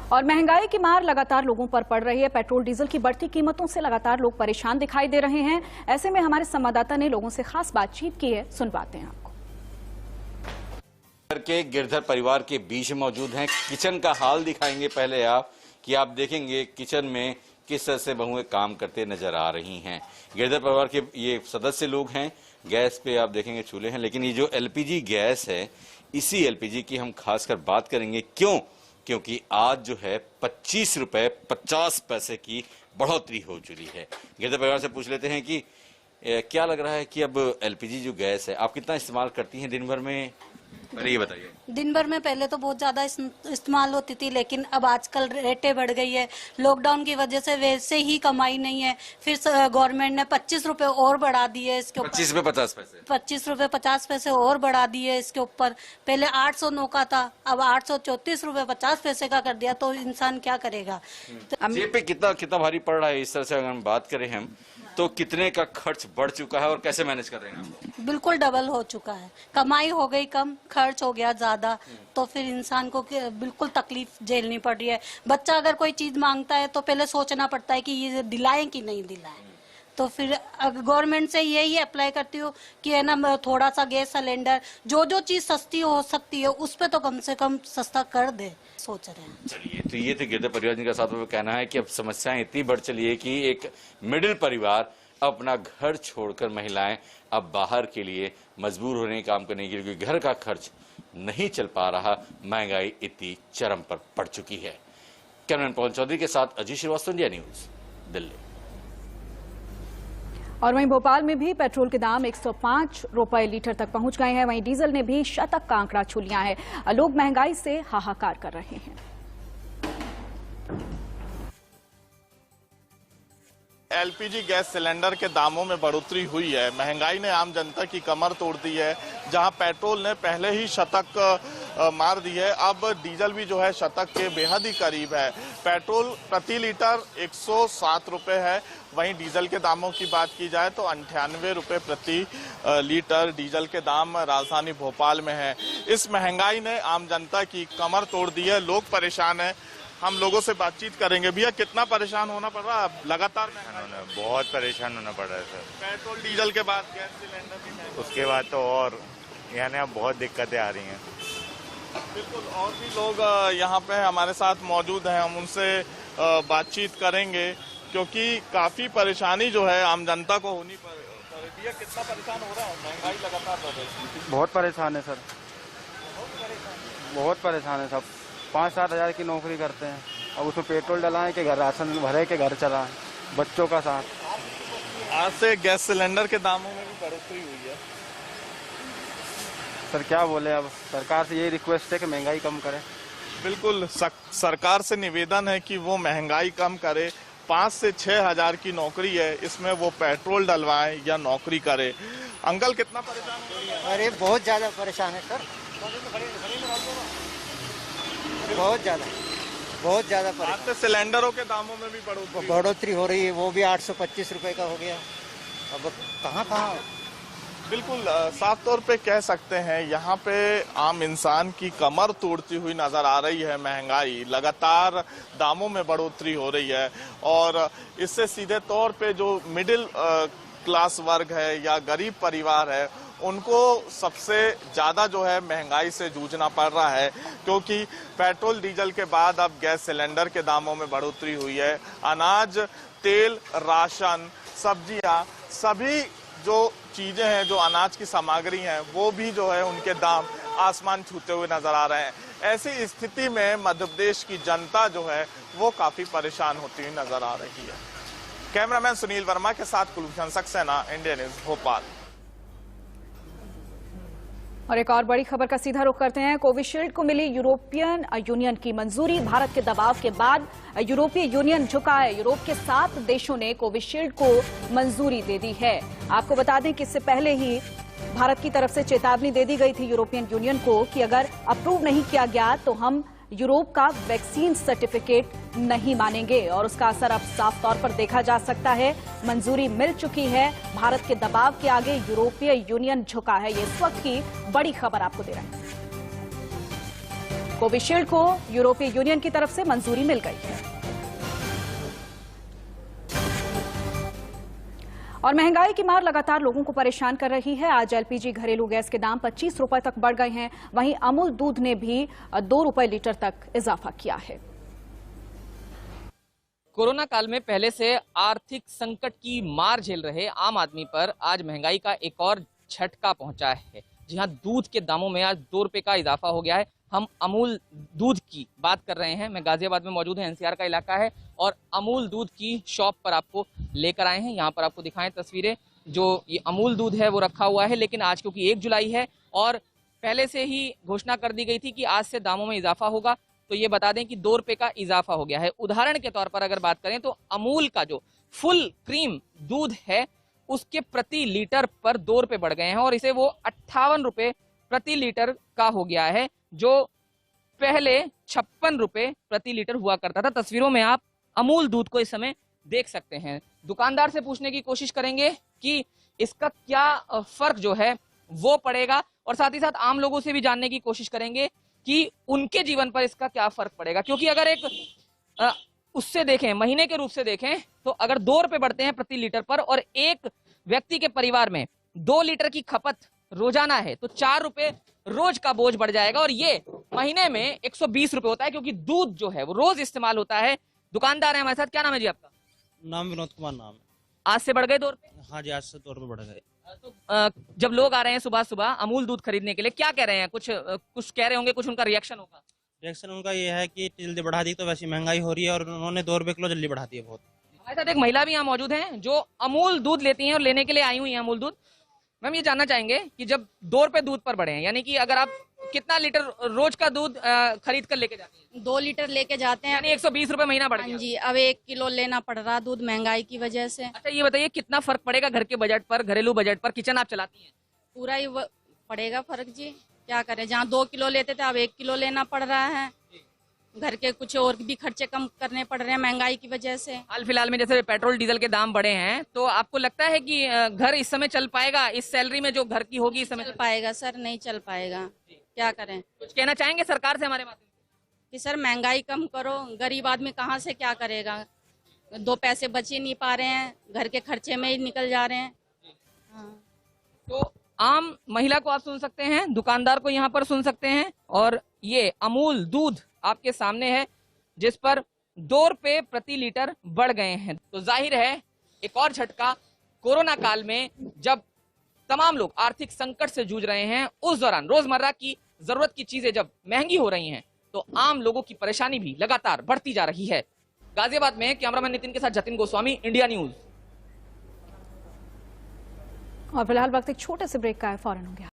और महंगाई की मार लगातार लोगों पर पड़ रही है। पेट्रोल डीजल की बढ़ती कीमतों से लगातार लोग परेशान दिखाई दे रहे हैं। ऐसे में हमारे संवाददाता ने लोगों से खास बातचीत की है, सुनवाते हैं आपको। के गिरधर परिवार के बीच मौजूद हैं। किचन का हाल दिखाएंगे पहले आप कि आप देखेंगे किचन में किस तरह से बहुएं काम करते नजर आ रही हैं। गिरधर परिवार के ये सदस्य लोग हैं। गैस पे आप देखेंगे चूल्हे हैं, लेकिन ये जो एलपीजी गैस है, इसी एलपीजी की हम खासकर बात करेंगे। क्योंकि आज जो है 25 रुपए 50 पैसे की बढ़ोतरी हो चुकी है। गिरधर परिवार से पूछ लेते हैं कि क्या लग रहा है कि अब एलपीजी जो गैस है आप कितना इस्तेमाल करती हैं दिन भर में? पहले ये बताइए। दिन भर में पहले तो बहुत ज्यादा इस्तेमाल होती थी, लेकिन अब आजकल रेटें बढ़ गई है। लॉकडाउन की वजह से वैसे ही कमाई नहीं है, फिर गवर्नमेंट ने 25 रुपए और बढ़ा दिए इसके ऊपर। 25 रुपए 50 पैसे 25 रुपए 50 पैसे और बढ़ा दिए इसके ऊपर। पहले 809 का था, अब 834 रुपए 50 पैसे का कर दिया, तो इंसान क्या करेगा। जेब पे कितना भारी पड़ रहा है? इस तरह से अगर हम बात करें हम तो कितने का खर्च बढ़ चुका है और कैसे मैनेज कर रहे हैं? बिल्कुल डबल हो चुका है। कमाई हो गई कम, खर्च हो गया ज्यादा, तो फिर इंसान को बिल्कुल तकलीफ झेलनी पड़ रही है। बच्चा अगर कोई चीज मांगता है तो पहले सोचना पड़ता है कि ये दिलाएं कि नहीं दिलाएं। तो फिर गवर्नमेंट से यही अप्लाई करती हूँ कि है ना, थोड़ा सा गैस सिलेंडर जो चीज सस्ती हो सकती है उस पे तो कम से कम सस्ता कर दे, सोच रहे हैं। चलिए, तो ये थे गिरधर परिवार जिनका साथ में कहना है कि अब समस्याएं इतनी बढ़ चली है कि एक मिडिल परिवार अपना घर छोड़कर महिलाएं अब बाहर के लिए मजबूर हो रही काम करने के लिए, क्योंकि घर का खर्च नहीं चल पा रहा। महंगाई इतनी चरम पर पड़ चुकी है। कैमरामैन पवन चौधरी के साथ अजीत श्रीवास्तव, इंडिया न्यूज, दिल्ली। और वहीं भोपाल में भी पेट्रोल के दाम 105 रुपए लीटर तक पहुंच गए हैं। वहीं डीजल ने भी शतक का आंकड़ा छू लिया है। लोग महंगाई से हाहाकार कर रहे हैं। एलपीजी गैस सिलेंडर के दामों में बढ़ोतरी हुई है। महंगाई ने आम जनता की कमर तोड़ दी है। जहां पेट्रोल ने पहले ही शतक मार दी है, अब डीजल भी जो है शतक के बेहद ही करीब है। पेट्रोल प्रति लीटर 107 रुपए है। वहीं डीजल के दामों की बात की जाए तो 98 रुपए प्रति लीटर डीजल के दाम राजधानी भोपाल में है। इस महंगाई ने आम जनता की कमर तोड़ दी है। लोग परेशान हैं। हम लोगों से बातचीत करेंगे। भैया, कितना परेशान होना पड़ रहा है? लगातार बहुत परेशान होना पड़ रहा है सर। पेट्रोल डीजल के बाद गैस सिलेंडर भी महंगा, उसके बाद तो और यानी अब बहुत दिक्कतें आ रही हैं। बिल्कुल। और भी लोग यहाँ पे हमारे साथ मौजूद हैं, हम उनसे बातचीत करेंगे, क्योंकि काफी परेशानी जो है आम जनता को होनी पड़ रही है। कितना परेशान हो रहा है? महंगाई लगातार बढ़ रही है। बहुत परेशान है सर, बहुत परेशान है सब। 5-7 हज़ार की नौकरी करते हैं, अब उसमें पेट्रोल डलाएं कि घर राशन भरे के घर चलाएं, बच्चों का साथ। आज से गैस सिलेंडर के दामों में भी बढ़ोतरी हुई है। सर क्या बोले, अब सरकार से यही रिक्वेस्ट है कि महंगाई कम करे। बिल्कुल, सरकार से निवेदन है कि वो महंगाई कम करे। 5 से 6 हज़ार की नौकरी है, इसमें वो पेट्रोल डलवाएं या नौकरी करे। अंकल, कितना परेशान हो रही है? अरे बहुत ज्यादा परेशान है सर, बहुत ज्यादा परेशान। सिलेंडरों के दामों में भी बढ़ोतरी हो रही है। वो भी 825 रुपए का हो गया। अब कहाँ बिल्कुल, साफ तौर पे कह सकते हैं यहाँ पे आम इंसान की कमर तोड़ती हुई नजर आ रही है। महंगाई लगातार दामों में बढ़ोतरी हो रही है और इससे सीधे तौर पे जो मिडिल क्लास वर्ग है या गरीब परिवार है, उनको सबसे ज्यादा जो है महंगाई से जूझना पड़ रहा है, क्योंकि पेट्रोल डीजल के बाद अब गैस सिलेंडर के दामों में बढ़ोतरी हुई है। अनाज, तेल, राशन, सब्जियां, सभी जो चीजें हैं, जो अनाज की सामग्री हैं, वो भी जो है उनके दाम आसमान छूते हुए नजर आ रहे हैं। ऐसी स्थिति में मध्य प्रदेश की जनता जो है वो काफी परेशान होती हुई नजर आ रही है। कैमरामैन सुनील वर्मा के साथ कुलभूषण सक्सेना, इंडिया न्यूज, भोपाल। और एक और बड़ी खबर का सीधा रुख करते हैं। कोविशील्ड को मिली यूरोपियन यूनियन की मंजूरी। भारत के दबाव के बाद यूरोपीय यूनियन झुका है। यूरोप के 7 देशों ने कोविशील्ड को मंजूरी दे दी है। आपको बता दें कि इससे पहले ही भारत की तरफ से चेतावनी दे दी गई थी यूरोपियन यूनियन को कि अगर अप्रूव नहीं किया गया तो हम यूरोप का वैक्सीन सर्टिफिकेट नहीं मानेंगे, और उसका असर अब साफ तौर पर देखा जा सकता है। मंजूरी मिल चुकी है। भारत के दबाव के आगे यूरोपीय यूनियन झुका है। ये इस वक्त की बड़ी खबर आपको दे रहे हैं। कोविशील्ड को यूरोपीय यूनियन की तरफ से मंजूरी मिल गई है। और महंगाई की मार लगातार लोगों को परेशान कर रही है। आज एलपीजी घरेलू गैस के दाम 25 रुपए तक बढ़ गए हैं। वहीं अमूल दूध ने भी 2 रुपए लीटर तक इजाफा किया है। कोरोना काल में पहले से आर्थिक संकट की मार झेल रहे आम आदमी पर आज महंगाई का एक और झटका पहुंचा है। जी हां, दूध के दामों में आज 2 रुपए का इजाफा हो गया है। हम अमूल दूध की बात कर रहे हैं। मैं गाजियाबाद में मौजूद है, एनसीआर का इलाका है और अमूल दूध की शॉप पर आपको लेकर आए हैं। यहाँ पर आपको दिखाएं तस्वीरें। जो ये अमूल दूध है वो रखा हुआ है, लेकिन आज क्योंकि 1 जुलाई है और पहले से ही घोषणा कर दी गई थी कि आज से दामों में इजाफा होगा, तो ये बता दें कि 2 रुपए का इजाफा हो गया है। उदाहरण के तौर पर अगर बात करें तो अमूल का जो फुल क्रीम दूध है उसके प्रति लीटर पर 2 रुपए बढ़ गए हैं और इसे वो 58 रुपए प्रति लीटर का हो गया है, जो पहले 56 रुपए प्रति लीटर हुआ करता था। तस्वीरों में आप अमूल दूध को इस समय देख सकते हैं। दुकानदार से पूछने की कोशिश करेंगे कि इसका क्या फर्क जो है वो पड़ेगा और साथ ही साथ आम लोगों से भी जानने की कोशिश करेंगे कि उनके जीवन पर इसका क्या फर्क पड़ेगा। क्योंकि अगर एक उससे देखें, महीने के रूप से देखें तो अगर 2 रुपए बढ़ते हैं प्रति लीटर पर और एक व्यक्ति के परिवार में 2 लीटर की खपत रोजाना है तो 4 रुपए रोज का बोझ बढ़ जाएगा और ये महीने में 120 रुपए होता है, क्योंकि दूध जो है वो रोज इस्तेमाल होता है। दुकानदार है हमारे साथ। क्या नाम है जी आपका? नाम विनोद कुमार नाम है। आज से बढ़ गए 2 रुपए? हाँ जी, आज से 2 रुपए बढ़ गए। तो जब लोग आ रहे हैं सुबह सुबह अमूल दूध खरीदने के लिए, क्या कह रहे हैं? कुछ कह रहे होंगे, कुछ उनका रिएक्शन होगा। रिएक्शन उनका ये है कि जल्दी बढ़ा दी तो वैसी महंगाई हो रही है और उन्होंने 2 रुपए किलो जल्दी बढ़ा दी है बहुत। हमारे साथ एक महिला भी यहाँ मौजूद है जो अमूल दूध लेती हैं और लेने के लिए आई हुई है अमूल दूध। मैम, ये जानना चाहेंगे कि जब 2 रुपए दूध पर बढ़े हैं, यानी कि अगर आप कितना लीटर रोज का दूध खरीद कर लेके जाती हैं? 2 लीटर लेके जाते हैं। यानी 120 रुपए महीना बढ़ गया। हाँ जी, अब 1 किलो लेना पड़ रहा दूध महंगाई की वजह से। अच्छा, ये बताइए कितना फर्क पड़ेगा घर के बजट पर, घरेलू बजट पर? किचन आप चलाती हैं? पूरा ही पड़ेगा फर्क जी, क्या करें। जहाँ 2 किलो लेते थे अब 1 किलो लेना पड़ रहा है। घर के कुछ और भी खर्चे कम करने पड़ रहे हैं महंगाई की वजह से। हाल फिलहाल में जैसे पेट्रोल डीजल के दाम बढ़े हैं, तो आपको लगता है कि घर इस समय चल पाएगा? इस सैलरी में जो घर की होगी इस समय चल पाएगा सर? नहीं चल पाएगा, क्या करें। कुछ कहना चाहेंगे सरकार से हमारे माध्यम से कि सर महंगाई कम करो, गरीब आदमी कहाँ से क्या करेगा। 2 पैसे बच ही नहीं पा रहे हैं, घर के खर्चे में ही निकल जा रहे हैं। हाँ। तो आम महिला को आप सुन सकते हैं, दुकानदार को यहाँ पर सुन सकते हैं और ये अमूल दूध आपके सामने है जिस पर 2 रुपए प्रति लीटर बढ़ गए हैं। तो जाहिर है एक और झटका कोरोना काल में, जब तमाम लोग आर्थिक संकट से जूझ रहे हैं, उस दौरान रोजमर्रा की जरूरत की चीजें जब महंगी हो रही हैं तो आम लोगों की परेशानी भी लगातार बढ़ती जा रही है। गाजियाबाद में कैमरामैन नितिन के साथ जतिन गोस्वामी, इंडिया न्यूज। और फिलहाल वक्त एक छोटे से ब्रेक का है, फौरन हो गया।